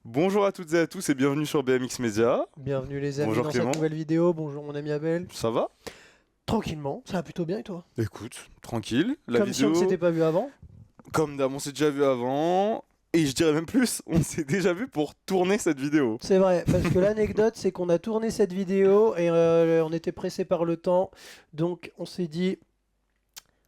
Bonjour à toutes et à tous et bienvenue sur BMX Media. Bienvenue les amis Bonjour dans Clément. cette nouvelle vidéo. Bonjour mon ami Abel. Ça va? Tranquillement, ça va plutôt bien et toi? Écoute, tranquille. La Comme si on vidéo, ne s'était pas vu avant. comme d'hab, on s'est déjà vu avant. Et je dirais même plus, on s'est déjà vu pour tourner cette vidéo. C'est vrai, parce que l'anecdote c'est qu'on a tourné cette vidéo et on était pressé par le temps. Donc on s'est dit,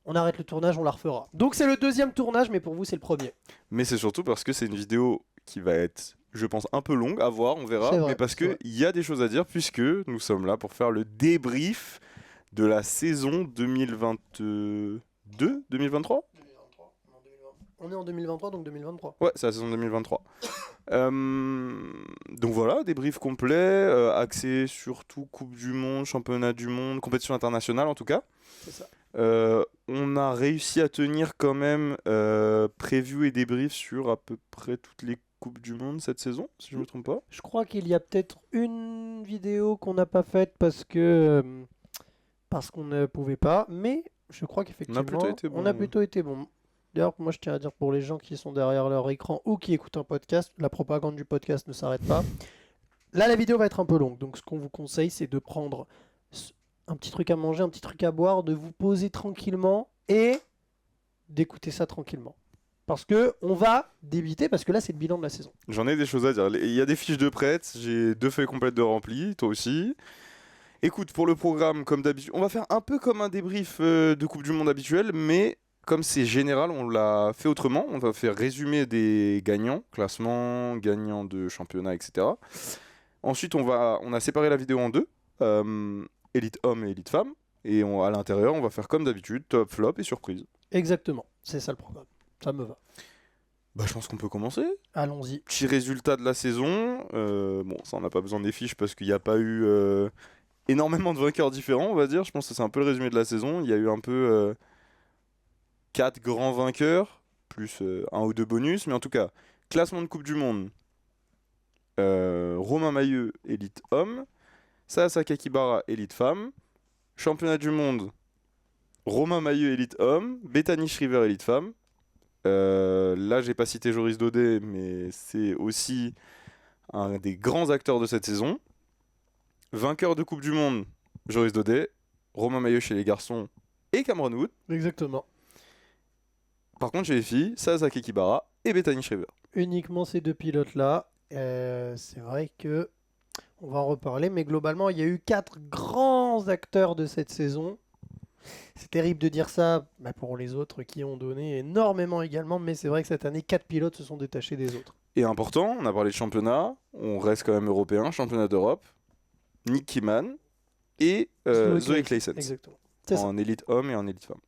on arrête le tournage, on la refera. Donc c'est le deuxième tournage, mais pour vous c'est le premier. Mais c'est surtout parce que c'est une vidéo qui va être, je pense, un peu longue à voir, on verra. C'est vrai, Mais parce c'est vrai. qu'il y a des choses à dire puisque nous sommes là pour faire le débrief de la saison 2022-2023. On est en 2023, donc 2023. Ouais, c'est la saison 2023. Donc voilà, débrief complet, axé surtout Coupe du Monde, Championnat du Monde, compétition internationale en tout cas. C'est ça. On a réussi à tenir quand même preview et débrief sur à peu près toutes les Coupes du Monde cette saison, si je me trompe pas. Je crois qu'il y a peut-être une vidéo qu'on n'a pas faite parce qu'on ne pouvait pas, mais je crois qu'effectivement plutôt été bon, on a ouais. plutôt été bon. D'ailleurs, moi je tiens à dire pour les gens qui sont derrière leur écran ou qui écoutent un podcast, la propagande du podcast ne s'arrête pas. Là, la vidéo va être un peu longue, donc ce qu'on vous conseille, c'est de prendre un petit truc à manger, un petit truc à boire, de vous poser tranquillement et d'écouter ça tranquillement. Parce que on va débiter, parce que là c'est le bilan de la saison. J'en ai des choses à dire. Il y a des fiches de prêtes, j'ai 2 feuilles complètes de remplies, toi aussi. Écoute, pour le programme, comme d'habitude, on va faire un peu comme un débrief de Coupe du Monde habituel, mais comme c'est général, on l'a fait autrement. On va faire résumé des gagnants, classement, gagnants de championnat, etc. Ensuite, on a séparé la vidéo en deux, élite homme et élite femme. Et à l'intérieur, on va faire comme d'habitude, top, flop et surprise. Exactement, c'est ça le programme. Ça me va. Bah, je pense qu'on peut commencer. Allons-y. Petit résultat de la saison. Bon, ça, on n'a pas besoin des fiches parce qu'il n'y a pas eu énormément de vainqueurs différents, on va dire. Je pense que c'est un peu le résumé de la saison. Il y a eu un peu 4 grands vainqueurs, plus un ou deux bonus. Mais en tout cas, classement de Coupe du Monde. Romain Mailleux, élite homme. Saya Kakibara, élite femme. Championnat du monde, Romain Mailleux, élite homme. Bethany Shriver, élite femme. Là, j'ai pas cité Joris Daudet, mais c'est aussi un des grands acteurs de cette saison. Vainqueur de Coupe du Monde, Joris Daudet. Romain Mailleux chez les garçons et Cameron Wood. Exactement. Par contre, chez les filles, Saya Kakibara et Bethany Shriver. Uniquement ces deux pilotes-là. C'est vrai que on va en reparler, mais globalement, il y a eu 4 grands acteurs de cette saison. C'est terrible de dire ça pour les autres qui ont donné énormément également, mais c'est vrai que cette année, 4 pilotes se sont détachés des autres. Et important, on a parlé de championnat, on reste quand même européen, championnat d'Europe. Nick Kiman et Zoe Claessens. Exactement. C'est ça. En élite homme et en élite femme.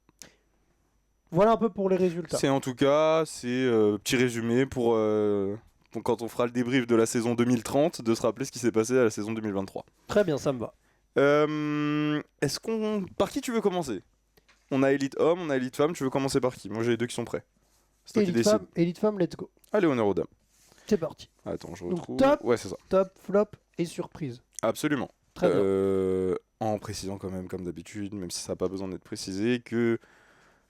Voilà un peu pour les résultats. C'est en tout cas, c'est petit résumé pour quand on fera le débrief de la saison 2030, de se rappeler ce qui s'est passé à la saison 2023. Très bien, ça me va. Par qui tu veux commencer? On a élite homme, on a élite femme, tu veux commencer par qui? Moi j'ai les deux qui sont prêts. C'est toi qui décides. Élite femme, let's go. Allez, honneur aux dames. C'est parti. Attends, je Donc, retrouve. top. Ouais, c'est ça. Top, flop et surprise. Absolument. Très bien. En précisant quand même, comme d'habitude, même si ça n'a pas besoin d'être précisé, que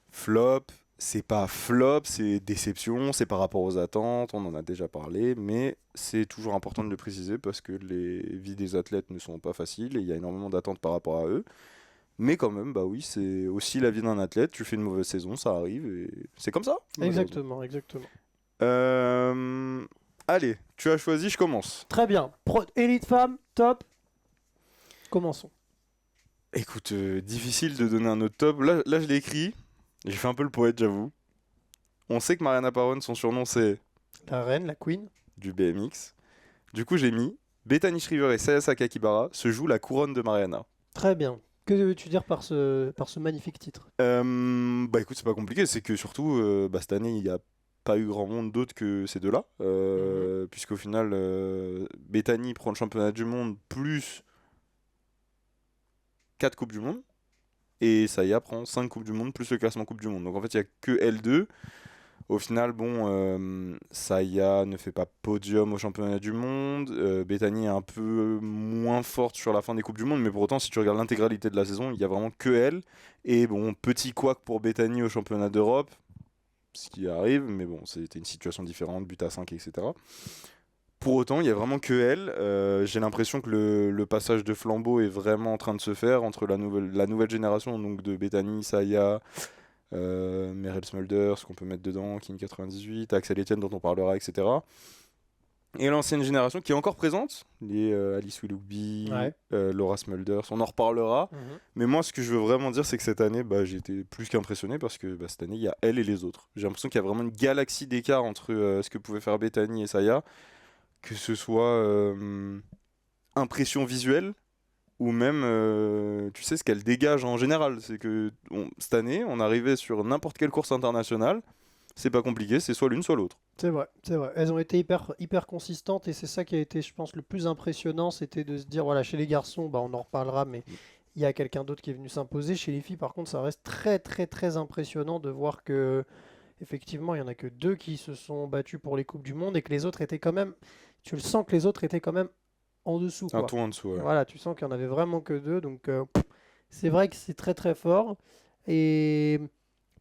flop, c'est pas flop, c'est déception, c'est par rapport aux attentes, on en a déjà parlé, mais c'est toujours important de le préciser parce que les vies des athlètes ne sont pas faciles et il y a énormément d'attentes par rapport à eux. Mais quand même, bah oui, c'est aussi la vie d'un athlète, tu fais une mauvaise saison, ça arrive et c'est comme ça. Exactement, exactement. Allez, tu as choisi, je commence. Très bien. Élite femme, top. Commençons. Écoute, difficile de donner un autre top. Là je l'ai écrit. J'ai fait un peu le poète, j'avoue. On sait que Mariana Parone, son surnom, c'est La reine, la queen. du BMX. Du coup, j'ai mis Bethany Shriver et Saya Kakibara se jouent la couronne de Mariana. Très bien. Que veux-tu dire par ce magnifique titre? Bah écoute, c'est pas compliqué. C'est que surtout, cette année, il n'y a pas eu grand monde d'autre que ces deux-là. Puisqu'au final, Bethany prend le championnat du monde plus 4 Coupes du Monde. Et Saya prend 5 Coupes du Monde plus le classement Coupe du Monde. Donc en fait, il n'y a que L2. Au final, bon, Saya ne fait pas podium au championnat du monde. Bethany est un peu moins forte sur la fin des Coupes du Monde. Mais pour autant, si tu regardes l'intégralité de la saison, il n'y a vraiment que elle. Et bon, petit couac pour Bethany au championnat d'Europe. Ce qui arrive, mais bon, c'était une situation différente, but à 5, etc. Pour autant, il y a vraiment que elle. J'ai l'impression que le passage de flambeau est vraiment en train de se faire entre la nouvelle génération donc de Bethany, Saya, Merel Smulders, qu'on peut mettre dedans, King 98, Axel Etienne dont on parlera, etc. Et l'ancienne génération qui est encore présente, les Alice Willoughby, Ouais. Laura Smulders, on en reparlera. Mais moi, ce que je veux vraiment dire, c'est que cette année, j'ai été plus qu'impressionné parce que cette année, il y a elle et les autres. J'ai l'impression qu'il y a vraiment une galaxie d'écart entre ce que pouvaient faire Bethany et Saya, que ce soit impression visuelle ou même, tu sais, ce qu'elle dégage en général. C'est que cette année, on arrivait sur n'importe quelle course internationale, c'est pas compliqué, c'est soit l'une, soit l'autre. C'est vrai, c'est vrai. Elles ont été hyper consistantes et c'est ça qui a été, je pense, le plus impressionnant, c'était de se dire, voilà, chez les garçons, on en reparlera, mais il y a quelqu'un d'autre qui est venu s'imposer. Chez les filles, par contre, ça reste très impressionnant de voir que, effectivement, il y en a que 2 qui se sont battus pour les Coupes du Monde et que les autres étaient quand même, tu le sens que les autres étaient quand même en dessous, Un quoi. tour en dessous, ouais. Voilà, tu sens qu'il y en avait vraiment que 2, donc c'est vrai que c'est très fort. Et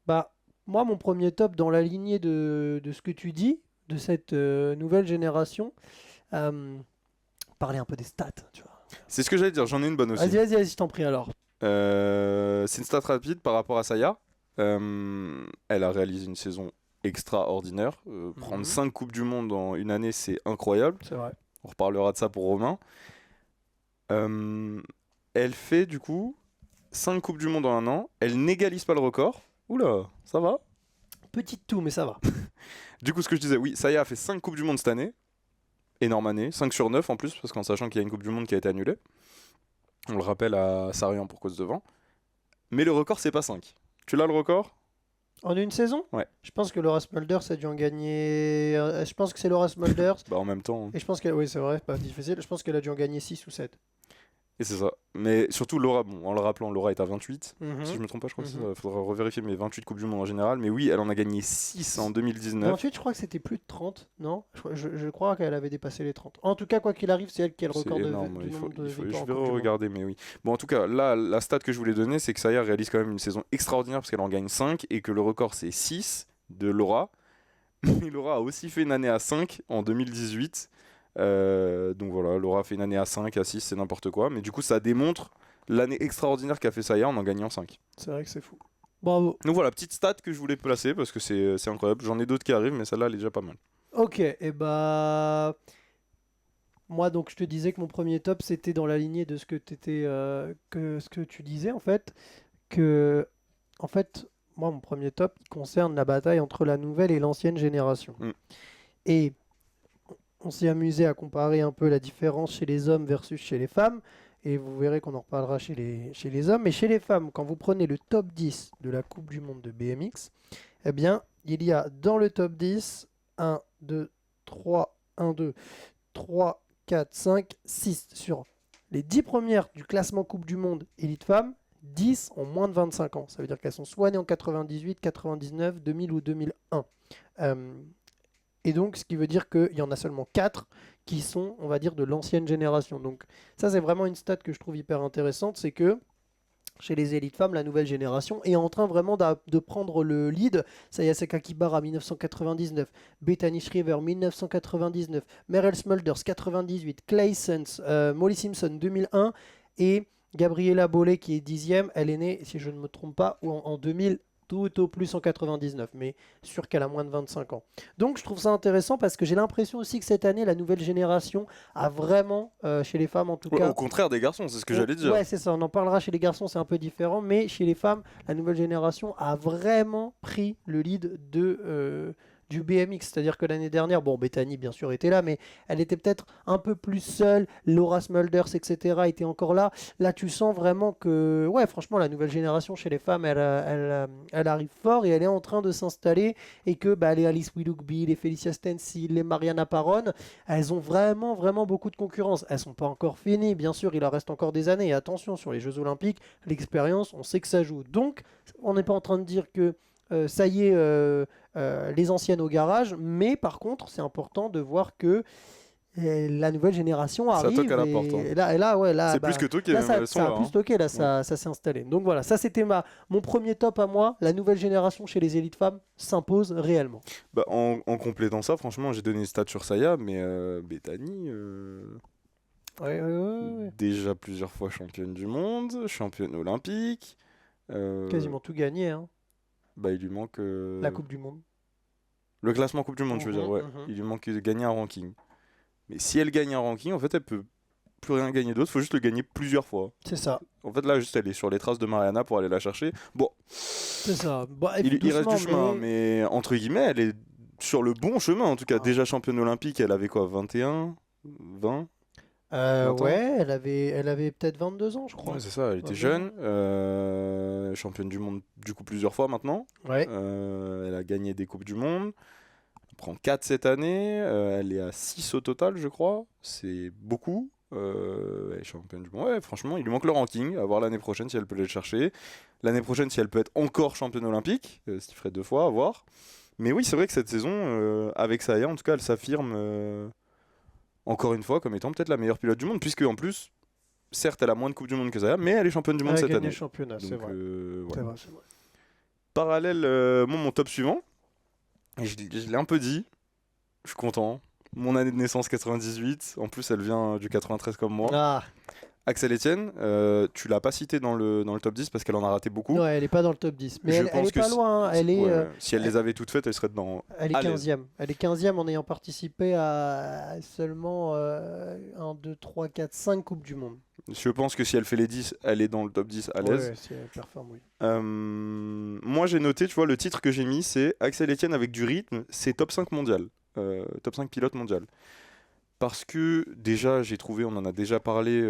bah, moi, mon premier top dans la lignée de ce que tu dis, de cette nouvelle génération, euh, parler un peu des stats, tu vois. C'est ce que j'allais dire, j'en ai une bonne aussi. Vas-y, je t'en prie alors. C'est une stat rapide par rapport à Saya. Elle a réalisé une saison extraordinaire. Prendre 5 Coupes du Monde en une année, c'est incroyable. C'est vrai. On reparlera de ça pour Romain. Elle fait du coup 5 Coupes du Monde en un an. Elle n'égalise pas le record. Oula, ça va. Petite toux, mais ça va. Du coup, ce que je disais, oui, Saya a fait 5 Coupes du Monde cette année. Énorme année. 5 sur 9 en plus, parce qu'en sachant qu'il y a une Coupe du Monde qui a été annulée. On le rappelle à Sarian pour cause de vent. Mais le record, c'est pas 5. Tu l'as le record? En une saison? Ouais. Je pense que Laura Smulders a dû en gagner. Je pense que c'est Laura Smulders. En même temps. Et je pense qu'elle. Oui, c'est vrai, pas difficile. Je pense qu'elle a dû en gagner 6 ou 7. Et c'est ça. Mais surtout Laura, en le rappelant, Laura est à 28. Mhm. Si je me trompe pas, je crois que c'est Mhm. ça. Faudra revérifier mes 28 Coupes du Monde en général. Mais oui, elle en a gagné 6 en 2019. 28, je crois que c'était plus de 30, non? Je crois qu'elle avait dépassé les 30. En tout cas, quoi qu'il arrive, c'est elle qui a le C'est record énorme, du nombre de je victoires en vais Coupe du Monde. regarder, mais oui. Bon, en tout cas, là, la stat que je voulais donner, c'est que Saya réalise quand même une saison extraordinaire parce qu'elle en gagne 5 et que le record c'est 6 de Laura. Mais Laura a aussi fait une année à 5 en 2018. Donc voilà, Laura a fait une année à 5, à 6, c'est n'importe quoi. Mais du coup, ça démontre l'année extraordinaire qu'a fait Saya en gagnant 5. C'est vrai que c'est fou. Bravo. Donc voilà, petite stat que je voulais placer parce que c'est incroyable. J'en ai d'autres qui arrivent, mais celle-là, elle est déjà pas mal. Ok, et bah. Moi, donc, je te disais que mon premier top, c'était dans la lignée de ce que ce que tu disais, en fait. Que, en fait, moi, mon premier top, il concerne la bataille entre la nouvelle et l'ancienne génération. Mm. Et on s'est amusé à comparer un peu la différence chez les hommes versus chez les femmes. Et vous verrez qu'on en reparlera chez les hommes. Mais chez les femmes, quand vous prenez le top 10 de la Coupe du Monde de BMX, eh bien, il y a dans le top 10 1, 2, 3, 1, 2, 3, 4, 5, 6 sur les 10 premières du classement Coupe du Monde élite femmes, 10 ont moins de 25 ans. Ça veut dire qu'elles sont soit nées en 98, 99, 2000 ou 2001. Et donc, ce qui veut dire qu'il y en a seulement 4 qui sont, on va dire, de l'ancienne génération. Donc, ça, c'est vraiment une stat que je trouve hyper intéressante, c'est que chez les élites femmes, la nouvelle génération est en train vraiment de prendre le lead. Sayaka Kibara 1999, Bethany Shriver 1999, Merel Smulders 98, Clay Sens, Molly Simpson 2001 et Gabriela Bollet qui est 10e. Elle est née, si je ne me trompe pas, en 2000, tout au plus en 99, mais sûr qu'elle a moins de 25 ans. Donc je trouve ça intéressant parce que j'ai l'impression aussi que cette année, la nouvelle génération a vraiment, chez les femmes en tout cas... Au contraire des garçons, c'est ce que j'allais dire. Ouais, c'est ça, on en parlera chez les garçons, c'est un peu différent, mais chez les femmes, la nouvelle génération a vraiment pris le lead du BMX. C'est-à-dire que l'année dernière, bon, Bethany bien sûr était là, mais elle était peut-être un peu plus seule, Laura Smulders, etc. étaient encore là. Là, tu sens vraiment que, ouais, franchement, la nouvelle génération chez les femmes, elle arrive fort et elle est en train de s'installer et que les Alice Willoughby, les Felicia Stencil, les Mariana Paron, elles ont vraiment beaucoup de concurrence. Elles sont pas encore finies, bien sûr, il en reste encore des années. Et attention, sur les Jeux Olympiques, l'expérience, on sait que ça joue. Donc, on n'est pas en train de dire que ça y est, les anciennes au garage, mais par contre, c'est important de voir que la nouvelle génération Ça arrive. toque à la porte, hein. Et là, ouais, là, C'est bah, plus que toqué, là, même, ça, elles sont ça a là, plus hein. toqué, là, ça s'est installé. Donc voilà, ça c'était mon premier top à moi. La nouvelle génération chez les élites femmes s'impose réellement. Bah, en complétant ça, franchement, j'ai donné une stat sur Saya, mais Bethany, Ouais. déjà plusieurs fois championne du monde, championne olympique. Quasiment tout gagné, hein. Bah, il lui manque La Coupe du Monde. le classement Coupe du Monde, je veux dire, ouais. Mhm. Il lui manque de gagner un ranking. Mais si elle gagne un ranking, en fait, elle peut plus rien gagner d'autre, faut juste le gagner plusieurs fois. C'est ça. En fait, là, juste, elle est sur les traces de Mariana pour aller la chercher. Bon, C'est ça. Bon, et il reste doucement, du chemin, mais entre guillemets, elle est sur le bon chemin. En tout cas, Ah. déjà championne olympique, elle avait quoi, 21, 20? 20 ans. Ouais, elle avait peut-être 22 ans, je crois. Ouais, c'est ça, elle était 22 jeune, ans. championne du monde du coup plusieurs fois maintenant. Ouais. Elle a gagné des coupes du monde. Elle prend 4 cette année, elle est à 6 au total, je crois. C'est beaucoup. Elle est championne du monde. Ouais, franchement, il lui manque le ranking. À voir l'année prochaine si elle peut aller le chercher. L'année prochaine, si elle peut être encore championne olympique, ce qui ferait 2 fois, à voir. Mais oui, c'est vrai que cette saison, avec Saya, en tout cas, elle s'affirme encore une fois comme étant peut-être la meilleure pilote du monde, puisque en plus, certes, elle a moins de Coupes du Monde que Saya, mais elle est championne du monde Elle a cette gagné année. le championnat, c'est Donc, vrai. voilà. C'est vrai, c'est vrai. Parallèle, mon top suivant, et je l'ai un peu dit, je suis content. Mon année de naissance 98, en plus elle vient du 93 comme moi. Ah, Axel Etienne, tu l'as pas cité dans le top 10 parce qu'elle en a raté beaucoup. ouais, elle est pas dans le top 10. Mais Je elle pense est que pas loin, hein. Elle est, ouais, si elle les avait toutes faites, elle serait dedans. elle est à l'aise. 15e. Elle est 15e en ayant participé à seulement 1, 2, 3, 4, 5 Coupes du Monde. Je pense que si elle fait les 10, elle est dans le top 10 à l'aise. Ouais, si elle performe, oui. Moi j'ai noté, tu vois, le titre que j'ai mis, c'est Axel Etienne avec du rythme, c'est top 5 mondial. Top 5 pilote mondial. Parce que déjà, j'ai trouvé, on en a déjà parlé,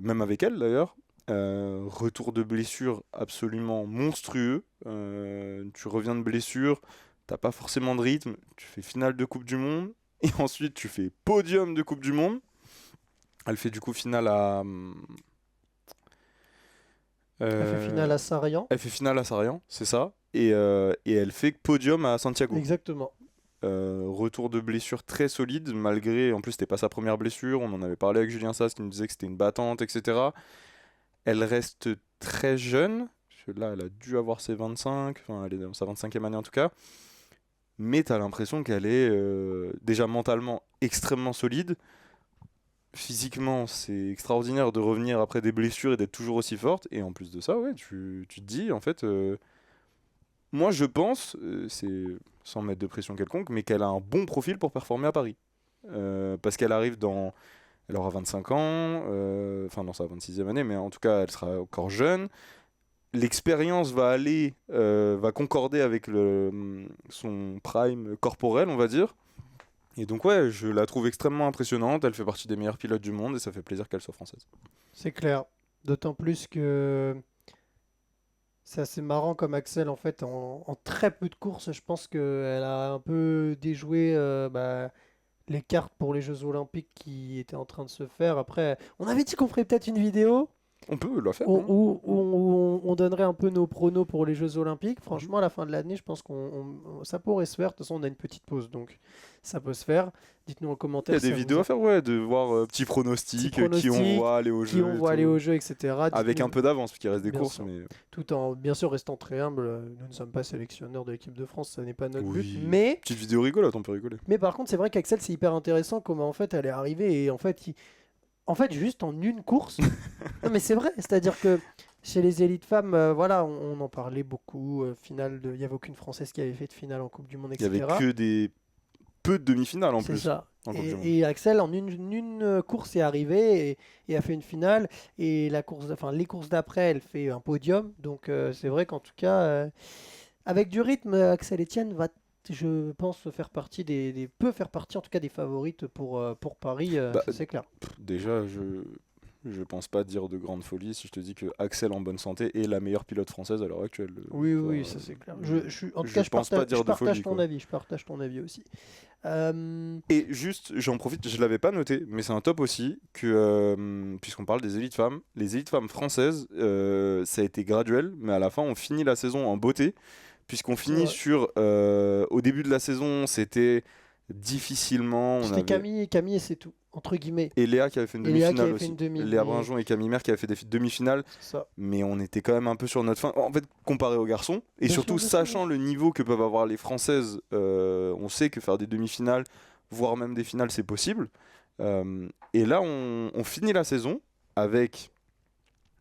même avec elle d'ailleurs, retour de blessure absolument monstrueux. Tu reviens de blessure, t'as pas forcément de rythme, tu fais finale de Coupe du Monde, et ensuite tu fais podium de Coupe du Monde. Elle fait du coup finale à... Elle fait finale à Sarayan. Elle fait finale à Sarayan, c'est ça. Et elle fait podium à Santiago. Exactement. Retour de blessure très solide, malgré, en plus c'était pas sa première blessure, on en avait parlé avec Julien Sass qui nous disait que c'était une battante, etc. Elle reste très jeune, parce que là elle a dû avoir ses 25, enfin elle est dans sa 25e année en tout cas, mais t'as l'impression qu'elle est déjà mentalement extrêmement solide. Physiquement, c'est extraordinaire de revenir après des blessures et d'être toujours aussi forte, et en plus de ça, ouais, tu te dis en fait... Moi, je pense, c'est sans mettre de pression quelconque, mais qu'elle a un bon profil pour performer à Paris. Parce qu'elle arrive dans... Elle aura 25 ans, enfin dans sa 26e année, mais en tout cas, elle sera encore jeune. L'expérience va concorder avec son prime corporel, on va dire. Et donc ouais, je la trouve extrêmement impressionnante. Elle fait partie des meilleurs pilotes du monde et ça fait plaisir qu'elle soit française. C'est clair. D'autant plus que c'est assez marrant comme Axel, en fait, en très peu de courses, je pense qu'elle a un peu déjoué les cartes pour les Jeux Olympiques qui étaient en train de se faire. Après, on avait dit qu'on ferait peut-être une vidéo On peut la faire. où, Hein. on donnerait un peu nos pronos pour les Jeux Olympiques. Franchement, à la fin de l'année, je pense ça pourrait se faire. De toute façon, on a une petite pause, donc ça peut se faire. Dites-nous en Il y commentaire a des si ça vidéos vous à faire, ouais, de voir petits pronostics, Petits qui on pronostics, voit aller au qui jeu. on et voit aller tout. au jeu, etc. Avec Dites-nous- un peu d'avance, parce qu'il reste des Bien courses. sûr. Mais... Tout en, bien sûr, restant très humble, nous ne sommes pas sélectionneurs de l'équipe de France, ça n'est pas notre Oui. but. Mais, Petite vidéo rigolote, on peut rigoler. mais par contre, c'est vrai qu'Axel, c'est hyper intéressant comment en fait elle est arrivée et en fait juste en une course. Non, mais c'est vrai, c'est-à-dire que chez les élites femmes, voilà, on en parlait beaucoup. Il n'y avait aucune Française qui avait fait de finale en Coupe du Monde, Il y etc. avait que peu de demi-finales en C'est plus. ça. en Coupe du Monde. Et Axel, en une course, est arrivé et a fait une finale. Et les courses d'après, elle fait un podium. Donc c'est vrai qu'en tout cas, avec du rythme, Axel Etienne je pense, peut faire partie en tout cas des favorites pour Paris, ça, c'est clair. Déjà, je pense pas dire de grande folie si je te dis que Axel en bonne santé est la meilleure pilote française à l'heure actuelle. Oui, Enfin, oui, ça c'est clair. En tout je cas, je pense pas partage, dire je de partage folie, ton quoi. avis. Je partage ton avis aussi. Et juste, j'en profite, je l'avais pas noté, mais c'est un top aussi, que puisqu'on parle des élites femmes, les élites femmes françaises, ça a été graduel, mais à la fin, on finit la saison en beauté, puisqu'on finit Ouais. sur... au début de la saison, c'était difficilement... C'était Camille et c'est tout. entre guillemets. Et Léa qui avait fait une Et Léa qui demi-finale avait fait aussi. une demi, Léa mais- Brinjon et Camille Mère qui avaient fait des demi-finales. C'est ça. Mais on était quand même un peu sur notre fin. En fait, comparé aux garçons, et Bien surtout sûr, bien sûr, sachant le niveau que peuvent avoir les Françaises, on sait que faire des demi-finales, voire même des finales, c'est possible. Et là, on finit la saison avec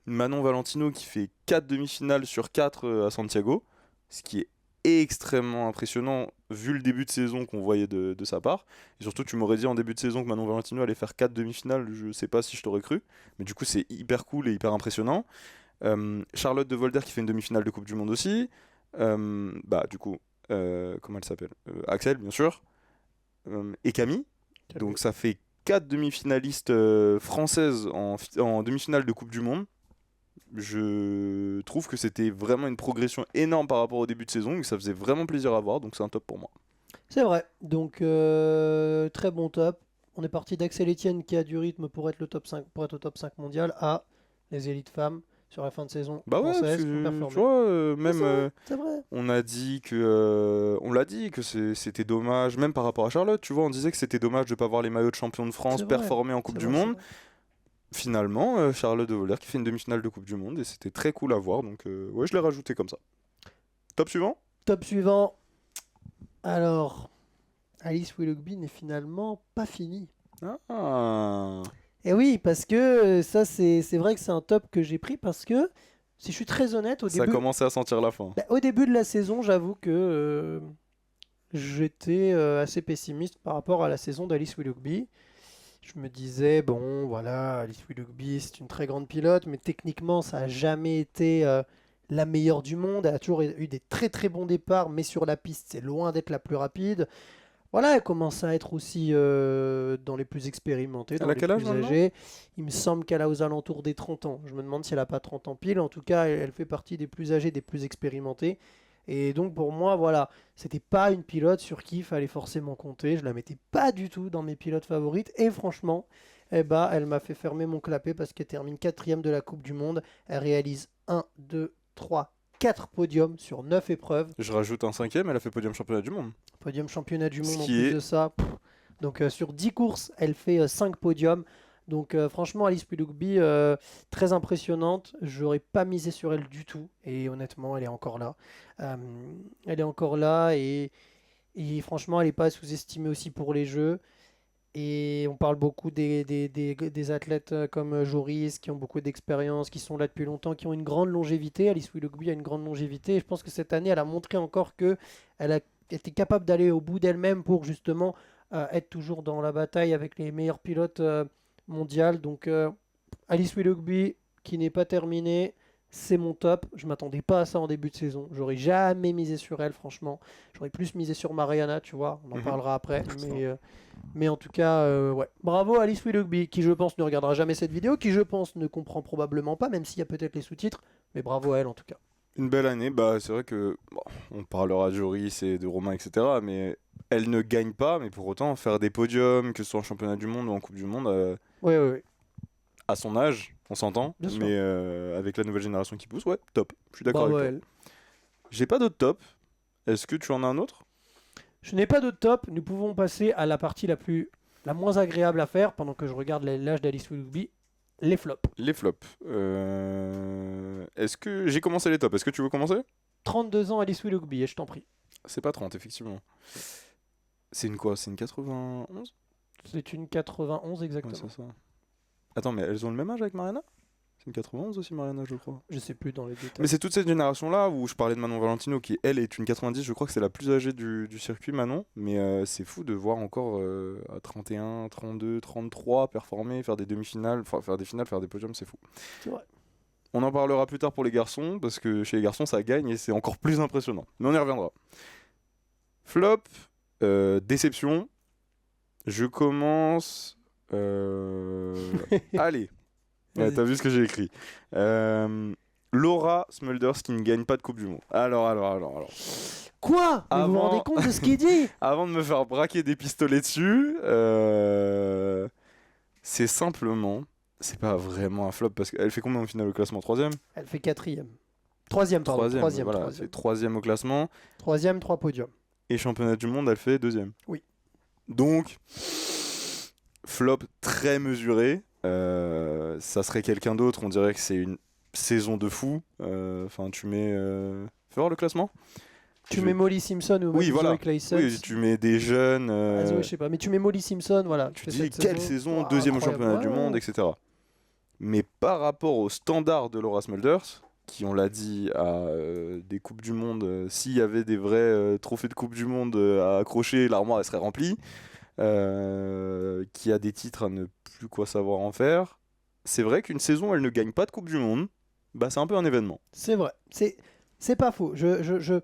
Manon Valentino qui fait 4 demi-finales sur 4 à Santiago, ce qui est extrêmement impressionnant vu le début de saison qu'on voyait de sa part. Et surtout, tu m'aurais dit en début de saison que Manon Valentino allait faire 4 demi-finales, je sais pas si je t'aurais cru, mais du coup, c'est hyper cool et hyper impressionnant. Charlotte de Volder qui fait une demi-finale de Coupe du Monde aussi. Du coup, comment elle s'appelle Axel, bien sûr. Et Camille. Donc ça fait 4 demi-finalistes françaises en demi-finale de Coupe du Monde. Je trouve que c'était vraiment une progression énorme par rapport au début de saison et que ça faisait vraiment plaisir à voir, donc c'est un top pour moi. C'est vrai. Donc, très bon top. On est parti d'Axel Etienne qui a du rythme pour être, le top 5, pour être au top 5 mondial à les élites femmes sur la fin de saison Bah ouais, françaises tu qui ont performé. vois, C'est même vrai, c'est vrai. on a dit que on l'a dit que c'était dommage, même par rapport à Charlotte, tu vois, on disait que c'était dommage de pas voir les maillots de champion de France C'est vrai, performer en Coupe C'est du vrai, c'est Monde. vrai. Finalement, Charlotte de Volder qui fait une demi-finale de Coupe du Monde et c'était très cool à voir, donc ouais, je l'ai rajouté comme ça. Top suivant. Top suivant. Alors, Alice Willoughby n'est finalement pas finie. Ah. Et oui, parce que ça, c'est vrai que c'est un top que j'ai pris parce que, si je suis très honnête, Ça commençait à sentir la fin. au début de la saison, j'avoue que j'étais assez pessimiste par rapport à la saison d'Alice Willoughby. Je me disais, bon, voilà, Alice Willoughby, c'est une très grande pilote, mais techniquement, ça n'a jamais été la meilleure du monde. Elle a toujours eu des très très bons départs, mais sur la piste, c'est loin d'être la plus rapide. Voilà, elle commence à être aussi dans les plus expérimentés, dans Elle a les quel âge plus maintenant âgés. Il me semble qu'elle a aux alentours des 30 ans. Je me demande si elle n'a pas 30 ans pile. En tout cas, elle fait partie des plus âgés, des plus expérimentés. Et donc pour moi, voilà, c'était pas une pilote sur qui il fallait forcément compter. Je la mettais pas du tout dans mes pilotes favorites. Et franchement, eh ben, elle m'a fait fermer mon clapet parce qu'elle termine 4e de la Coupe du Monde. Elle réalise 1, 2, 3, 4 podiums sur 9 épreuves. Je rajoute un 5e, elle a fait podium championnat du monde. Podium championnat du monde en qui plus est- de ça. Donc sur 10 courses, elle fait 5 podiums. Donc franchement, Alice Willoughby, très impressionnante. J'aurais pas misé sur elle du tout. Et honnêtement, elle est encore là. Euh, Elle est encore là et franchement, elle n'est pas sous-estimée aussi pour les jeux. Et on parle beaucoup des athlètes comme Joris, qui ont beaucoup d'expérience, qui sont là depuis longtemps, qui ont une grande longévité. Alice Willoughby a une grande longévité. Et je pense que cette année, elle a montré encore que elle a été capable d'aller au bout d'elle-même pour justement être toujours dans la bataille avec les meilleurs pilotes mondiaux. Donc Alice Willoughby, qui n'est pas terminée, c'est mon top. Je m'attendais pas à ça en début de saison. J'aurais jamais misé sur elle, franchement. J'aurais plus misé sur Mariana, tu vois. On en Mhm. parlera après. Excellent. Mais en tout cas, ouais. Bravo à Alice Willoughby, qui je pense ne regardera jamais cette vidéo, qui je pense ne comprend probablement pas, même s'il y a peut-être les sous-titres. Mais bravo à elle en tout cas. Une belle année, bah c'est vrai que bon, on parlera de Joris et de Romain, etc. Mais elle ne gagne pas, mais pour autant faire des podiums, que ce soit en championnat du monde ou en Coupe du Monde, Ouais, ouais, ouais. à son âge, on s'entend, Bien sûr. mais avec la nouvelle génération qui pousse, ouais, top. Je suis d'accord Bravo à avec toi. elle. J'ai pas d'autres top. Est-ce que tu en as un autre? Je n'ai pas de top. Nous pouvons passer à la partie la moins agréable à faire pendant que je regarde l'âge d'Alice Willoughby, les flops. Les flops. Est-ce que j'ai commencé les tops? Est-ce que tu veux commencer? 32 ans Alice Willoughby, et je t'en prie. C'est pas 30, effectivement. C'est une quoi? C'est une 91? C'est une 91 Ouais, exactement. c'est ça. Attends, mais elles ont le même âge avec Mariana? C'est une 91 aussi, Mariana, je crois. Je sais plus dans les détails. Mais c'est toute cette génération-là où je parlais de Manon Valentino, qui elle est une 90, je crois que c'est la plus âgée du circuit, Manon. Mais c'est fou de voir encore à 31, 32, 33 performer, faire des demi-finales, enfin faire des finales, faire des podiums, c'est fou. C'est vrai. On en parlera plus tard pour les garçons, parce que chez les garçons ça gagne et c'est encore plus impressionnant. Mais on y reviendra. Flop, déception. Je commence. Allez. Ouais, Vas-y. t'as vu ce que j'ai écrit. Laura Smulders qui ne gagne pas de Coupe du Monde. Alors. Quoi? Mais vous vous Avant- rendez compte de ce qu'il dit? Avant de me faire braquer des pistolets dessus, c'est simplement. C'est pas vraiment un flop parce qu'elle fait combien au final au classement? Troisième? Elle fait 4e. Troisième, pardon. Troisième, voilà, troisième. c'est troisième au classement. Troisième, 3 podiums. Et championnat du monde, elle fait deuxième. Oui. Donc, flop très mesuré. Ça serait quelqu'un d'autre, on dirait que c'est une saison de fou. Enfin, tu mets. Fais voir le classement. Tu mets Molly Simpson ou Oui, même voilà. Zoe Clayson. Oui, tu mets des jeunes. Ah, Zoé, je sais pas, mais tu mets Molly Simpson, voilà. Tu fais dis cette quelle saison, Ouah, deuxième au incroyable. championnat du Ouais, monde, ouais. etc. Mais par rapport aux standards de Laura Smulders, qui on l'a dit à des coupes du monde, s'il y avait des vrais trophées de coupe du monde à accrocher, l'armoire elle serait remplie. Qui a des titres à ne plus quoi savoir en faire. C'est vrai qu'une saison où elle ne gagne pas de coupe du monde, bah c'est un peu un événement. C'est vrai, c'est pas faux. Je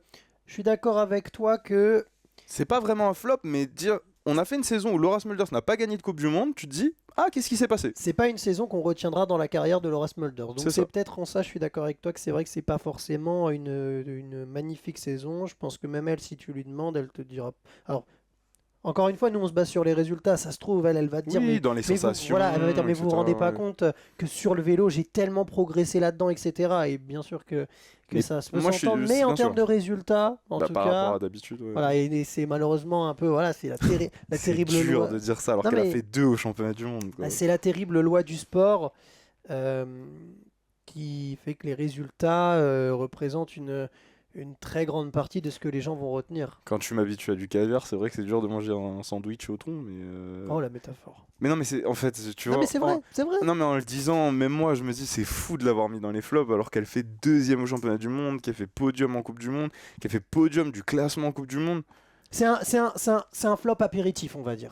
suis d'accord avec toi que C'est pas vraiment un flop, mais dire on a fait une saison où Laura Smulders n'a pas gagné de coupe du monde, tu te dis ah qu'est-ce qui s'est passé? c'est pas une saison qu'on retiendra dans la carrière de Laura Smulders. Donc C'est c'est ça. peut-être en ça, je suis d'accord avec toi que c'est vrai que c'est pas forcément une magnifique saison. Je pense que même elle, si tu lui demandes, elle te dira. Alors, encore une fois, nous on se base sur les résultats. Ça se trouve, elle va te dire, Oui, dans les mais vous, sensations, voilà, elle va te dire, mais vous vous etc., rendez pas ouais. compte que sur le vélo, j'ai tellement progressé là-dedans, etc. Et bien sûr que Mais ça se peut moi, s'entendre. Mais c'est en bien termes sûr. de résultats, en Bah, tout par rapport cas, à d'habitude, ouais. voilà, et c'est malheureusement un peu, voilà, c'est la C'est terrible dur loi. de dire ça alors Non qu'elle a mais fait 2 au championnat du monde, quoi. c'est la terrible loi du sport euh, qui fait que les résultats représentent une très grande partie de ce que les gens vont retenir. Quand tu m'habitues à du caviar, c'est vrai que c'est dur de manger un sandwich au thon, Oh la métaphore. mais non, mais c'est en fait, tu Non vois, mais c'est vrai, c'est vrai. non mais en le disant, même moi je me dis c'est fou de l'avoir mis dans les flops alors qu'elle fait deuxième au championnat du monde, qu'elle fait podium en Coupe du Monde, qu'elle fait podium du classement en Coupe du Monde. C'est un flop apéritif, on va dire.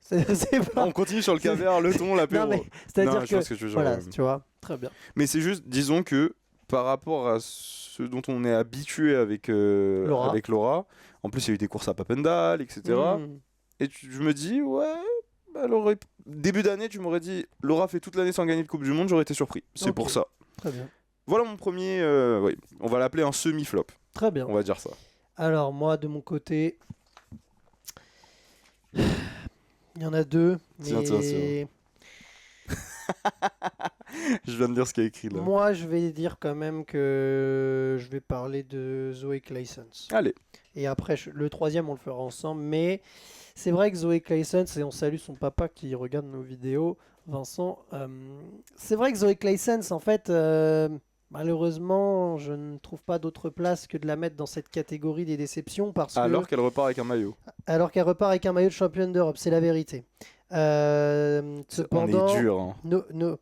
C'est pas. On continue sur le caviar, le thon, l'apéro. Non mais c'est-à-dire Non, je que vois ce que tu veux dire, voilà, ouais. tu vois, très bien. Mais c'est juste, disons que par rapport à ce dont on est habitué Laura. avec Laura, en plus il y a eu des courses à Papendal, etc. Hmm, Et je me dis, ouais, bah, début d'année, tu m'aurais dit, Laura fait toute l'année sans gagner de Coupe du Monde, j'aurais été surpris. C'est Ok. pour ça. très bien. Voilà mon premier, oui, on va l'appeler un semi-flop, Très bien. on va dire ça. Alors moi de mon côté, il y en a deux, Tiens, mais tiens. Je viens de lire ce qu'il y a écrit là. moi je vais dire quand même que je vais parler de Zoe Clayson. Allez, Et après le troisième on le fera ensemble, mais c'est vrai que Zoe Clayson, et on salue son papa qui regarde nos vidéos, Vincent. C'est vrai que Zoe Clayson, en fait, malheureusement, je ne trouve pas d'autre place que de la mettre dans cette catégorie des déceptions parce que alors qu'elle repart avec un maillot. alors qu'elle repart avec un maillot de championne d'Europe, c'est la vérité. On Cependant, est dur, hein.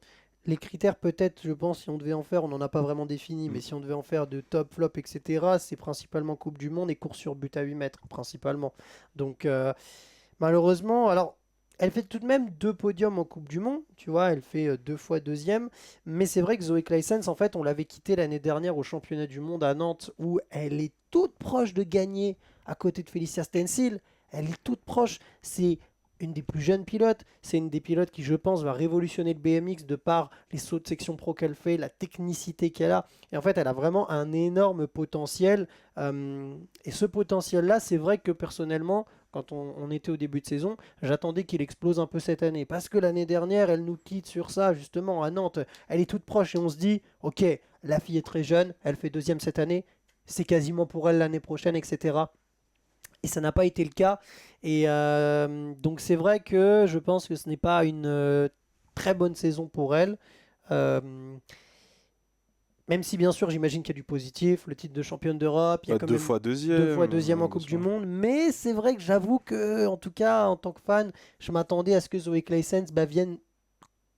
les critères peut-être, je pense, si on devait en faire, on n'en a pas vraiment défini, mais si on devait en faire de top, flop, etc., c'est principalement Coupe du Monde et course sur but à 8 mètres, principalement. Donc malheureusement, alors elle fait tout de même 2 podiums en Coupe du Monde, tu vois, elle fait 2 fois deuxième, mais c'est vrai que Zoe Claessens, en fait, on l'avait quittée l'année dernière au championnat du monde à Nantes, où elle est toute proche de gagner à côté de Felicia Stencil, elle est toute proche, c'est une des plus jeunes pilotes, c'est une des pilotes qui, je pense, va révolutionner le BMX de par les sauts de section pro qu'elle fait, la technicité qu'elle a, et en fait, elle a vraiment un énorme potentiel, et ce potentiel-là, c'est vrai que personnellement, quand on était au début de saison, j'attendais qu'il explose un peu cette année. Parce que l'année dernière, elle nous quitte sur ça, justement, à Nantes. Elle est toute proche et on se dit, ok, la fille est très jeune, elle fait deuxième cette année, c'est quasiment pour elle l'année prochaine, etc. Et ça n'a pas été le cas. Et donc c'est vrai que je pense que ce n'est pas une très bonne saison pour elle. Euh, Même si bien sûr j'imagine qu'il y a du positif, le titre de championne d'Europe, il y a Bah, quand deux même fois deuxième. 2 fois deuxième en bien Coupe du sûr. Monde, mais c'est vrai que j'avoue que, en tout cas, en tant que fan, je m'attendais à ce que Zoe Claessens vienne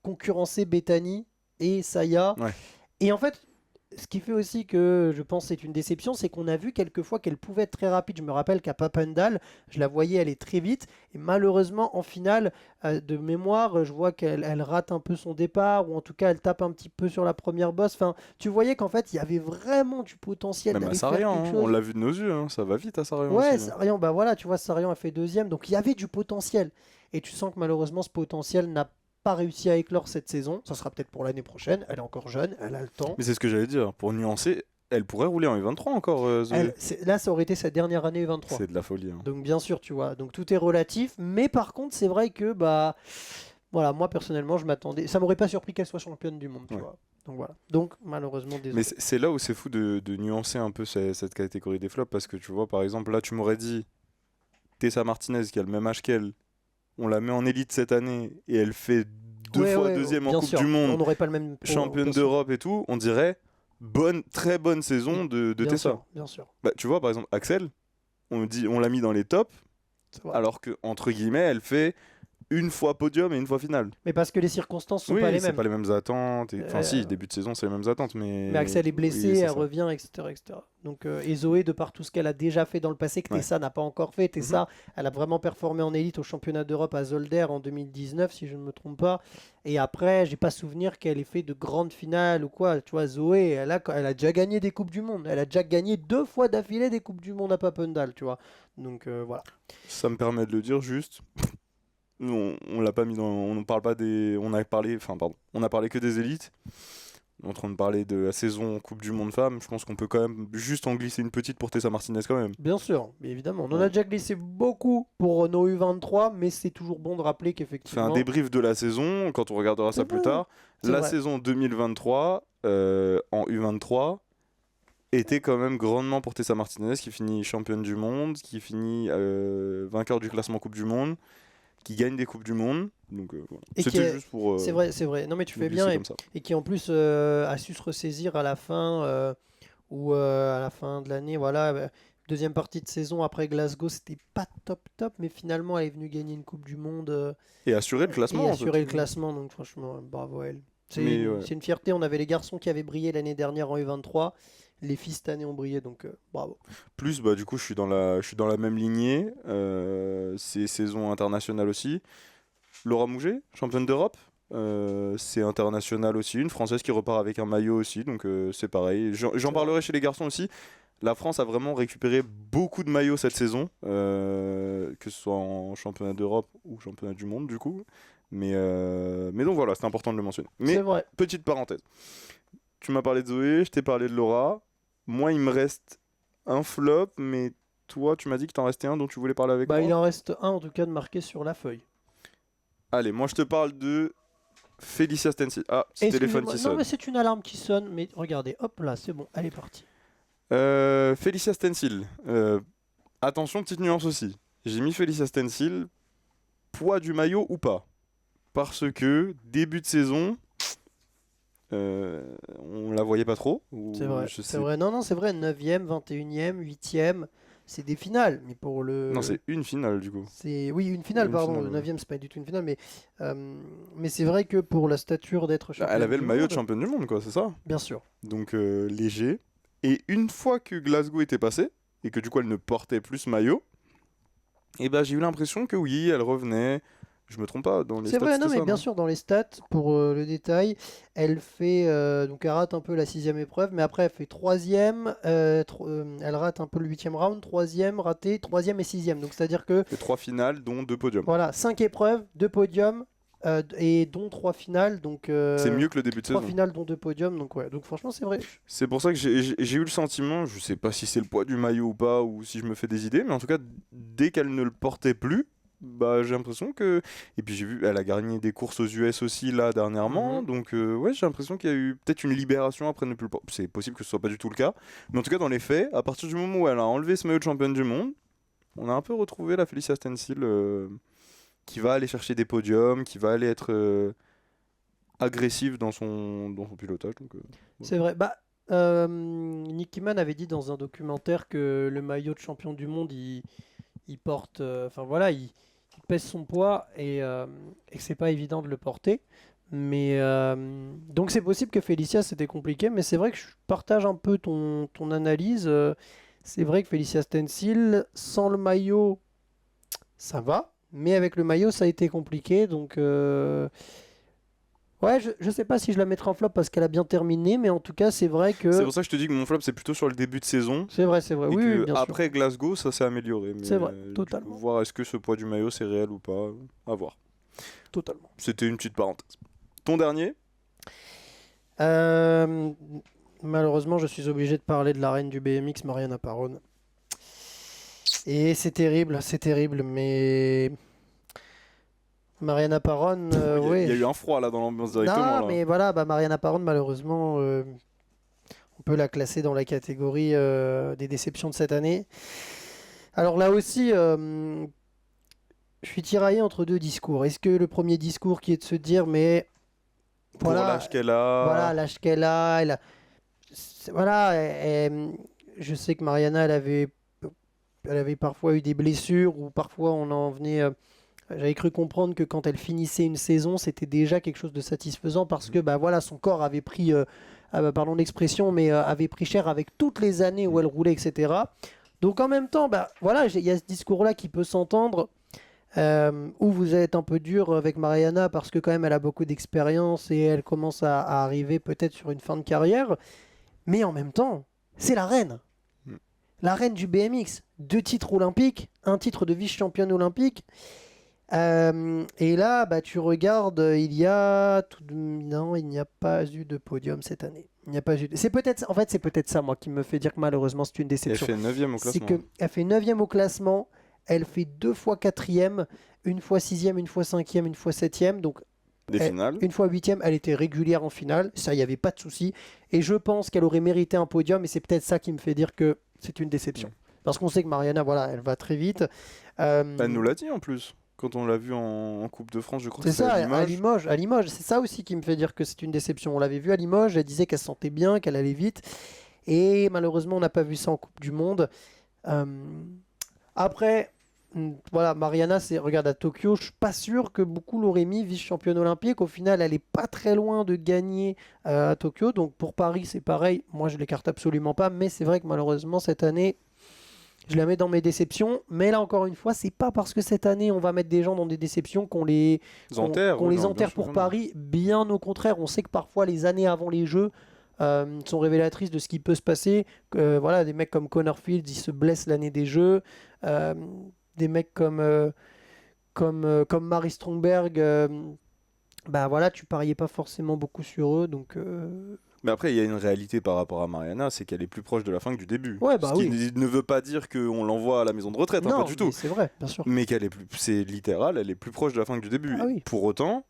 concurrencer Bethany et Saya. Ouais. Et en fait, ce qui fait aussi que je pense que c'est une déception, c'est qu'on a vu quelquefois qu'elle pouvait être très rapide. Je me rappelle qu'à Papendal, je la voyais aller très vite. Et malheureusement, en finale, de mémoire, je vois qu'elle rate un peu son départ, ou en tout cas, elle tape un petit peu sur la première bosse. Enfin, tu voyais qu'en fait, il y avait vraiment du potentiel Même à d'aller faire Sarian, quelque hein, chose. on l'a vu de nos yeux, hein, ça va vite à Sarian Ouais, aussi, hein. Sarian, bah voilà, tu vois, Sarian a fait deuxième, donc il y avait du potentiel. Et tu sens que malheureusement, ce potentiel n'a pas réussi à éclore cette saison. Ça sera peut-être pour l'année prochaine. Elle est encore jeune, elle a le temps. Mais c'est ce que j'allais dire, pour nuancer, elle pourrait rouler en U23 encore, Zoé. Là, ça aurait été sa dernière année U23. C'est de la folie, hein. Donc bien sûr, tu vois, donc tout est relatif. Mais par contre, c'est vrai que, bah, voilà, moi personnellement, je m'attendais. Ça m'aurait pas surpris qu'elle soit championne du monde, tu Ouais. vois. Donc voilà. Donc malheureusement, désolé. Mais c'est là où c'est fou de nuancer un peu cette catégorie des flops, parce que tu vois, par exemple, là, tu m'aurais dit Tessa Martinez, qui a le même âge qu'elle, on la met en élite cette année et elle fait deux Ouais, fois ouais, deuxième en bien Coupe sûr. du On Monde, n'aurait pas le même. championne bien sûr. d'Europe et tout, on dirait très bonne saison de Bien Tessa. sûr, bien sûr. Bah, tu vois, par exemple, Axel, on l'a mis dans les tops, C'est vrai. alors que, entre guillemets, elle fait une fois podium et une fois finale. Mais parce que les circonstances sont Oui, pas les c'est mêmes. pas les mêmes attentes. Enfin, si, Euh, début de saison, c'est les mêmes attentes, mais. Mais Axel est blessée, Oui, c'est elle ça. revient, etc., etc. Donc, et Zoé, de par tout ce qu'elle a déjà fait dans le passé, que Ouais. Tessa n'a pas encore fait. Mhm. Tessa, elle a vraiment performé en élite au championnat d'Europe à Zolder en 2019, si je ne me trompe pas. Et après, j'ai pas souvenir qu'elle ait fait de grandes finales ou quoi. Tu vois, Zoé, elle a déjà gagné des Coupes du Monde. Elle a déjà gagné 2 fois d'affilée des Coupes du Monde à Papendal, tu vois. Donc, voilà. Ça me permet de le dire juste. On l'a pas mis dans. On ne parle pas des. On a parlé. Enfin, pardon. On a parlé que des élites. On est en train de parler de la saison Coupe du Monde Femmes. Je pense qu'on peut quand même juste en glisser une petite pour Tessa Martinez quand même. Bien sûr, mais évidemment. On en Ouais. a déjà glissé beaucoup pour nos U23, mais c'est toujours bon de rappeler C'est un qu'effectivement. débrief de la saison quand on regardera ça C'est plus vrai, tard. c'est La vrai. saison 2023 en U23 était quand même grandement pour Tessa Martinez qui finit championne du monde, qui finit vainqueur du classement Coupe du Monde, qui gagne des Coupes du Monde. Donc voilà. Et qui C'était est- juste pour C'est vrai, c'est vrai. Non, mais tu le fais glisser bien. comme ça. Et qui en plus a su se ressaisir à la fin ou à la fin de l'année. Voilà, deuxième partie de saison après Glasgow, c'était pas top top, mais finalement elle est venue gagner une Coupe du Monde Et assurer le classement et en fait. assurer le classement. Donc franchement, bravo à elle. Mais ouais. C'est une fierté. On avait les garçons qui avaient brillé l'année dernière en U23. Les filles cette année ont brillé, donc bravo. Plus, bah, du coup, je suis dans la même lignée. C'est saison internationale aussi. Laura Mouget, championne d'Europe. C'est international aussi. Une Française qui repart avec un maillot aussi. Donc c'est pareil. J'en parlerai chez les garçons aussi. La France a vraiment récupéré beaucoup de maillots cette saison. Que ce soit en championnat d'Europe ou championnat du monde, du coup. Mais donc voilà, c'est important de le mentionner. Mais C'est vrai. petite parenthèse. Tu m'as parlé de Zoé, je t'ai parlé de Laura. Moi, il me reste un flop, mais toi, tu m'as dit que t'en restait un dont tu voulais parler avec Bah, moi. il en reste un en tout cas de marqué sur la feuille. Allez, moi, je te parle de Felicia Stencil. Ah, petit téléphone Excusez-moi. qui Non, sonne. mais c'est une alarme qui sonne. Mais regardez, hop là, c'est bon, elle est partie. Felicia Stencil. Attention, petite nuance aussi. J'ai mis Felicia Stencil, poids du maillot ou pas. Parce que, début de saison, on la voyait pas trop. Ou C'est vrai, je c'est sais- vrai. Non, non, c'est vrai. 9e, 21e, 8e, c'est des finales. Mais pour le. Non, c'est une finale, du coup. Oui, une finale, Une pardon. finale, Le ouais. 9e, c'est pas du tout une finale. Mais c'est vrai que pour la stature d'être Bah, championne elle avait le du maillot monde, de championne du monde, quoi, c'est ça. bien sûr. Donc léger. Et une fois que Glasgow était passé, et que du coup elle ne portait plus ce maillot, et ben j'ai eu l'impression que oui, elle revenait. Je me trompe pas, dans les C'est stats vrai, non, c'était mais ça, bien non sûr, dans les stats, pour le détail, elle fait. Donc, elle rate un peu la 6e épreuve, mais après, elle fait 3e. Elle rate un peu le 8e round, 3e raté, 3e et 6e. Donc, c'est-à-dire que, Et 3 finales, dont 2 podiums. voilà, 5 épreuves, 2 podiums, et dont 3 finales. Donc, C'est mieux que le début de 3 saison. finales, dont 2 podiums. Donc, ouais. Donc, franchement, c'est vrai. C'est pour ça que j'ai eu le sentiment, je sais pas si c'est le poids du maillot ou pas, ou si je me fais des idées, mais en tout cas, dès qu'elle ne le portait plus, bah j'ai l'impression que. Et puis j'ai vu, elle a gagné des courses aux US aussi là dernièrement, Mhm. donc ouais, j'ai l'impression qu'il y a eu peut-être une libération après ne plus le porter. C'est possible que ce soit pas du tout le cas, mais en tout cas, dans les faits, à partir du moment où elle a enlevé ce maillot de championne du monde, on a un peu retrouvé la Felicia Stencil qui va aller chercher des podiums, qui va aller être agressive dans son pilotage. Donc, C'est vrai. Bah, Nicky Mann avait dit dans un documentaire que le maillot de champion du monde, il porte. Enfin voilà, il pèse son poids et que c'est pas évident de le porter. Mais donc c'est possible que Félicia c'était compliqué, mais c'est vrai que je partage un peu ton analyse. C'est vrai que Félicia Stencil, sans le maillot, ça va, mais avec le maillot, ça a été compliqué. Donc ouais, je sais pas si je la mettrai en flop parce qu'elle a bien terminé, mais en tout cas, c'est vrai c'est que. pour ça que je te dis que mon flop, c'est plutôt sur le début de saison. C'est vrai, c'est vrai. Et Oui, que oui, bien sûr. après Glasgow, ça s'est amélioré. Mais, C'est vrai, du totalement. coup, voir est-ce que ce poids du maillot, c'est réel ou pas, à voir. Totalement. C'était une petite parenthèse. Ton dernier Euh, Malheureusement, je suis obligé de parler de la reine du BMX, Mariana Parone. Et c'est terrible, mais Mariana Parone, Il y a oui. eu un froid là dans l'ambiance directement. Non, Là. mais voilà, bah, Mariana Parone, malheureusement, on peut la classer dans la catégorie des déceptions de cette année. Alors là aussi, je suis tiraillé entre deux discours. Est-ce que le premier discours qui est de se dire, mais Pour voilà, l'âge qu'elle a. voilà l'âge qu'elle a, voilà, je sais que Mariana, elle avait parfois eu des blessures ou parfois on en venait. J'avais cru comprendre que quand elle finissait une saison, c'était déjà quelque chose de satisfaisant parce que bah voilà, son corps avait pris, pardon l'expression, mais avait pris cher avec toutes les années où elle roulait, etc. Donc en même temps, bah voilà, il y a ce discours-là qui peut s'entendre. Où vous êtes un peu dur avec Mariana parce que quand même elle a beaucoup d'expérience et elle commence à arriver peut-être sur une fin de carrière. Mais en même temps, c'est la reine. Mm. La reine du BMX. 2 titres olympiques, un titre de vice-championne olympique. Et là, bah, tu regardes, non, il n'y a pas eu de podium cette année. Il n'y a pas eu de- C'est peut-être, en fait, c'est peut-être ça, moi, qui me fait dire que malheureusement, c'est une Elle déception. fait 9ème au C'est classement. qu'elle fait 9e au classement, elle fait 2 fois 4e, une fois 6e, une fois 5e, une fois 7e. Donc, Des finales. une fois 8e, elle était régulière en finale. Ça, il n'y avait pas de souci. Et je pense qu'elle aurait mérité un podium. Et c'est peut-être ça qui me fait dire que c'est une déception. Parce qu'on sait que Mariana, voilà, elle va très vite. Elle nous l'a dit en plus. Quand on l'a vu en Coupe de France, je crois que C'est c'était ça, à Limoges. à Limoges, c'est ça aussi qui me fait dire que c'est une déception. On l'avait vu à Limoges, elle disait qu'elle se sentait bien, qu'elle allait vite. Et malheureusement, on n'a pas vu ça en Coupe du Monde. Euh, Après, voilà, Mariana, regarde à Tokyo, je suis pas sûr que beaucoup l'auraient mis vice-championne olympique. Au final, elle est pas très loin de gagner à Tokyo. Donc pour Paris, c'est pareil. Moi, je l'écarte absolument pas. Mais c'est vrai que malheureusement, cette année, je la mets dans mes déceptions. Mais là, encore une fois, c'est pas parce que cette année, on va mettre des gens dans des déceptions qu'on les Enterre, qu'on oui, les non, bien enterre sûr pour que non. Paris. Bien au contraire, on sait que parfois, les années avant les Jeux sont révélatrices de ce qui peut se passer. Voilà, des mecs comme Connor Fields, ils se blessent l'année des Jeux. Euh, des mecs comme Mary Strongberg, bah voilà, tu pariais pas forcément beaucoup sur eux. Donc, Mais après, il y a une réalité par rapport à Mariana, c'est qu'elle est plus proche de la fin que du début. ouais, Ce bah qui oui. ne veut pas dire qu'on l'envoie à la maison de retraite, hein, pas Non, du mais tout. c'est vrai, bien sûr. Mais qu'elle est plus, c'est littéral, elle est plus proche de la fin que du début. Ah oui. Pour autant,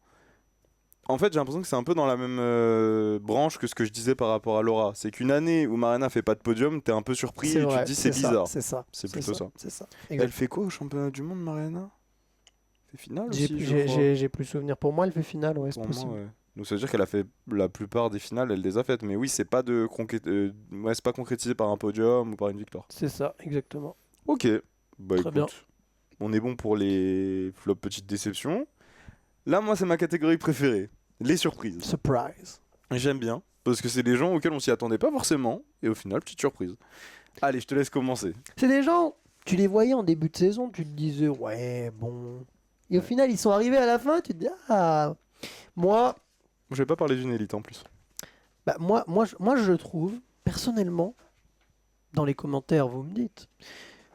en fait, j'ai l'impression que c'est un peu dans la même branche que ce que je disais par rapport à Laura. C'est qu'une année où Mariana fait pas de podium, t'es un peu surpris C'est et tu vrai, te dis c'est ça, bizarre. c'est ça. C'est plutôt ça. C'est ça. Elle Exact. fait quoi au championnat du monde, Mariana? Elle fait finale aussi, je crois. J'ai plus souvenir. Pour moi, elle fait finale, ouais, c'est Pour possible. moi, ouais. Donc ça veut dire qu'elle a fait la plupart des finales, elle les a faites. Mais oui, c'est pas ouais, c'est pas concrétisé par un podium ou par une victoire. C'est ça, exactement. Ok, bah Très bien. écoute, on est bon pour les flops petites déceptions. Là, moi, c'est ma catégorie préférée, les surprises. Surprise. J'aime bien, parce que c'est des gens auxquels on s'y attendait pas forcément, et au final, petite surprise. Allez, je te laisse commencer. C'est des gens, tu les voyais en début de saison, tu te disais, ouais, bon. Et au final, ils sont arrivés à la fin, tu te dis, ah. Moi, Je vais pas parler d'une élite en plus. bah, moi, je trouve, personnellement, dans les commentaires, vous me dites,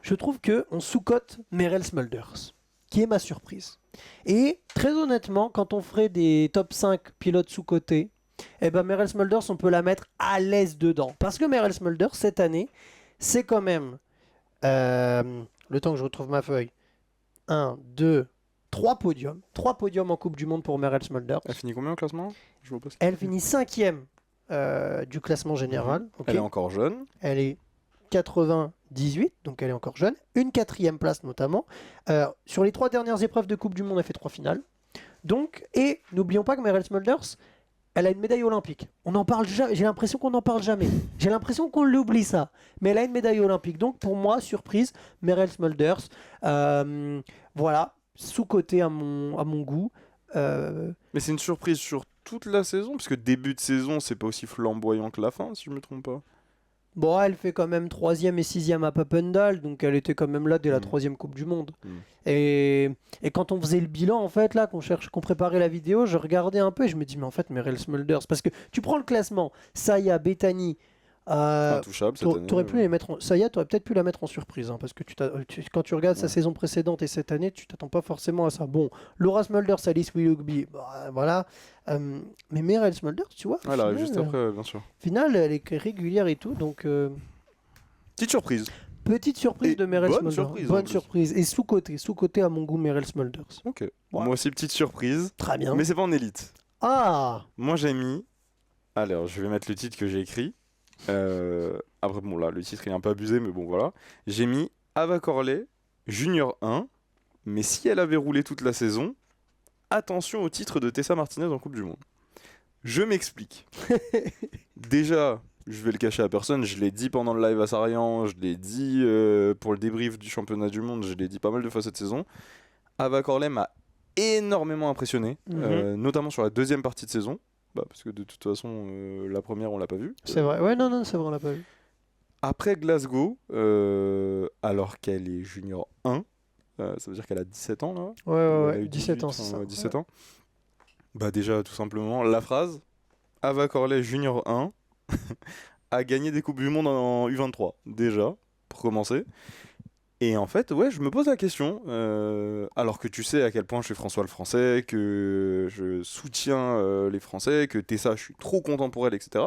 je trouve que on sous-cote Merel Smulders, qui est ma surprise. Et très honnêtement, quand on ferait des top 5 pilotes sous-cotés, eh ben Merel Smulders, on peut la mettre à l'aise dedans. Parce que Merel Smulders, cette année, c'est quand même, le temps que je retrouve ma feuille, 1, 2, 3 podiums. 3 podiums en Coupe du Monde pour Merel Smulders. Elle finit combien au classement? Je vois pas ce Elle qu'il finit 5e du classement général. ok. Elle est encore jeune. Elle est 98, donc elle est encore jeune. Une 4e place notamment. Sur les 3 dernières épreuves de Coupe du Monde, elle fait 3 finales. Donc, et n'oublions pas que Merel Smulders, elle a une médaille olympique. On en parle jamais. J'ai l'impression qu'on n'en parle jamais. J'ai l'impression qu'on l'oublie ça. Mais elle a une médaille olympique. Donc pour moi, surprise, Merel Smulders. Voilà, sous-coté à mon goût. Mais c'est une surprise sur toute la saison, parce que début de saison, c'est pas aussi flamboyant que la fin, si je me trompe pas. Bon, elle fait quand même 3e et 6e à Papendal, donc elle était quand même là dès la Mm. 3e Coupe du Monde. Mm. Et quand on faisait le bilan, en fait, là, qu'on préparait la vidéo, je regardais un peu et je me dis, mais en fait, Merel Smulders, parce que tu prends le classement, Saya, Bethany, Intouchable cette année. t'aurais pu les mettre Saya, t'aurais peut-être pu la mettre en surprise, hein, parce que quand tu regardes sa Ouais. saison précédente et cette année, tu t'attends pas forcément à ça. Bon, Laura Smulders, Alice Willoughby, bah, voilà. Mais Merel Smulders, tu vois, Ouais, elle arrive final, juste après, bien sûr. final, elle est régulière et tout, donc... Petite surprise. Petite surprise Et de Merel bonne Smulders. surprise, en Bonne plus. surprise. Et sous-côté à mon goût, Merel Smulders. Ok. Ouais. Moi aussi, petite surprise. Très bien. Mais c'est pas en élite. Ah, Moi, j'ai mis. Alors, je vais mettre le titre que j'ai écrit. Après, bon, là, le titre il est un peu abusé, mais bon, voilà. J'ai mis Ava Corley, Junior 1, Mais si elle avait roulé toute la saison, attention au titre de Tessa Martinez en Coupe du Monde. Je m'explique. Déjà, je vais le cacher à personne, je l'ai dit pendant le live à Sarian, je l'ai dit pour le débrief du championnat du monde, je l'ai dit pas mal de fois cette saison. Ava Corley m'a énormément impressionné, notamment sur la deuxième partie de saison, parce que de toute façon, la première, on l'a pas vue. C'est vrai, ouais, non, c'est vrai, on l'a pas vu. Après Glasgow, alors qu'elle est junior 1, ça veut dire qu'elle a 17 ans là. Ouais, Elle a eu 17 ans, c'est ça. 17 ans. Bah déjà, tout simplement, la phrase Ava Corley junior 1 a gagné des Coupes du Monde en U23, déjà, pour commencer. Et en fait, ouais, je me pose la question, alors que tu sais à quel point je suis François le Français, que je soutiens les Français, que Tessa, je suis trop content pour elle, etc.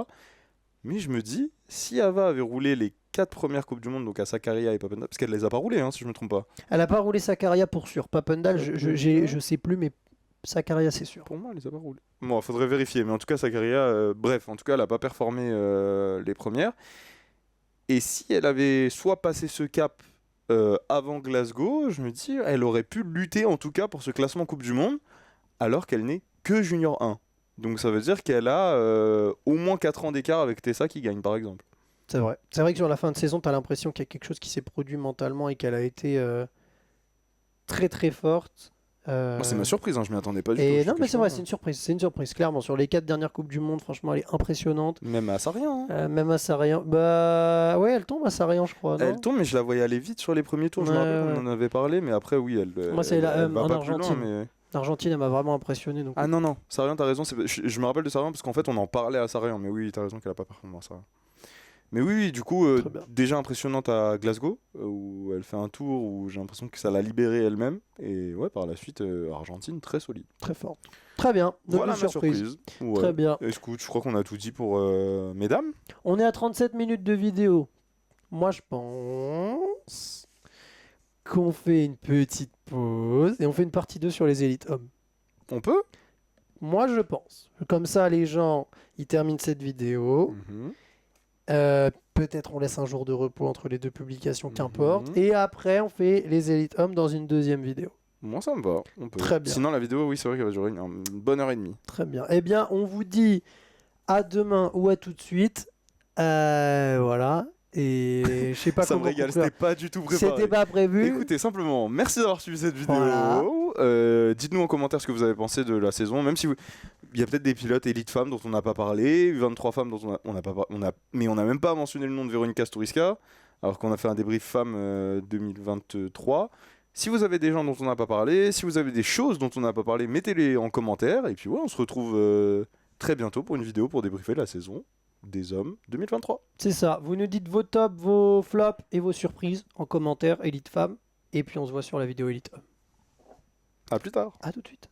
Mais je me dis, si Ava avait roulé les 4 premières Coupes du Monde, donc à Sakarya et Papendal, parce qu'elle les a pas roulées, hein, si je me trompe pas. Elle a pas roulé Sakarya pour sûr. Papendal, je sais plus, mais Sakarya, c'est sûr. Pour moi, elle les a pas roulées. Bon, il faudrait vérifier, mais en tout cas, Sakarya, bref, en tout cas, elle a pas performé les premières. Et si elle avait soit passé ce cap avant Glasgow, je me dis, elle aurait pu lutter en tout cas pour ce classement Coupe du Monde, alors qu'elle n'est que junior 1. Donc ça veut dire qu'elle a au moins 4 ans d'écart avec Tessa qui gagne, par exemple. C'est vrai. C'est vrai que sur la fin de saison, tu as l'impression qu'il y a quelque chose qui s'est produit mentalement et qu'elle a été très très forte. Moi, c'est ma surprise, hein, je m'y attendais pas du tout. Et non, mais c'est vrai, c'est une surprise, clairement. Sur les 4 dernières Coupes du Monde, franchement, elle est impressionnante. Même à Sarian. Hein. Même à Sarian. Bah ouais, elle tombe à Sarian, je crois. Non, Elle tombe, mais je la voyais aller vite sur les premiers tours. Je me rappelle qu'on en avait parlé, mais après, oui, elle. Moi, c'est elle en va pas plus Argentine. loin, mais... L'Argentine, elle m'a vraiment impressionné. Donc... Ah non, Sarian, t'as raison. Je me rappelle de Sarian parce qu'en fait, on en parlait à Sarian, mais oui, t'as raison qu'elle a pas performé à Sarian. Mais oui, du coup, déjà impressionnante à Glasgow, où elle fait un tour où j'ai l'impression que ça l'a libérée elle-même. Et ouais, par la suite, Argentine, très solide. Très forte. Très bien. Voilà ma surprise. Ouais. Très bien. Écoute, je crois qu'on a tout dit pour mesdames. On est à 37 minutes de vidéo. Moi, je pense qu'on fait une petite pause et on fait une partie 2 sur les élites hommes. On peut ? Moi, je pense. Comme ça, les gens, ils terminent cette vidéo. Peut-être on laisse un jour de repos entre les deux publications, qu'importe. Et après, on fait les élites hommes dans une deuxième vidéo. Moi, ça me va. On peut. Très bien. Sinon, la vidéo, oui, c'est vrai qu'elle va durer une bonne heure et demie. Très bien. Eh bien, on vous dit à demain ou à tout de suite. Voilà. Et je sais pas ça comment me régale, c'était pas du tout préparé. C'était pas prévu. Écoutez, simplement, merci d'avoir suivi cette vidéo. Voilà. Dites-nous en commentaire ce que vous avez pensé de la saison, même si il y a peut-être des pilotes élites femmes dont on n'a pas parlé, 23 femmes dont mais on n'a même pas mentionné le nom de Véronica Sturiska, alors qu'on a fait un débrief femmes 2023. Si vous avez des gens dont on n'a pas parlé, si vous avez des choses dont on n'a pas parlé, mettez-les en commentaire. Et puis ouais, on se retrouve très bientôt pour une vidéo pour débriefer la saison des hommes 2023. C'est ça, vous nous dites vos tops, vos flops et vos surprises en commentaire, Elite Femmes. Et puis on se voit sur la vidéo Elite Homme. A plus tard. A tout de suite.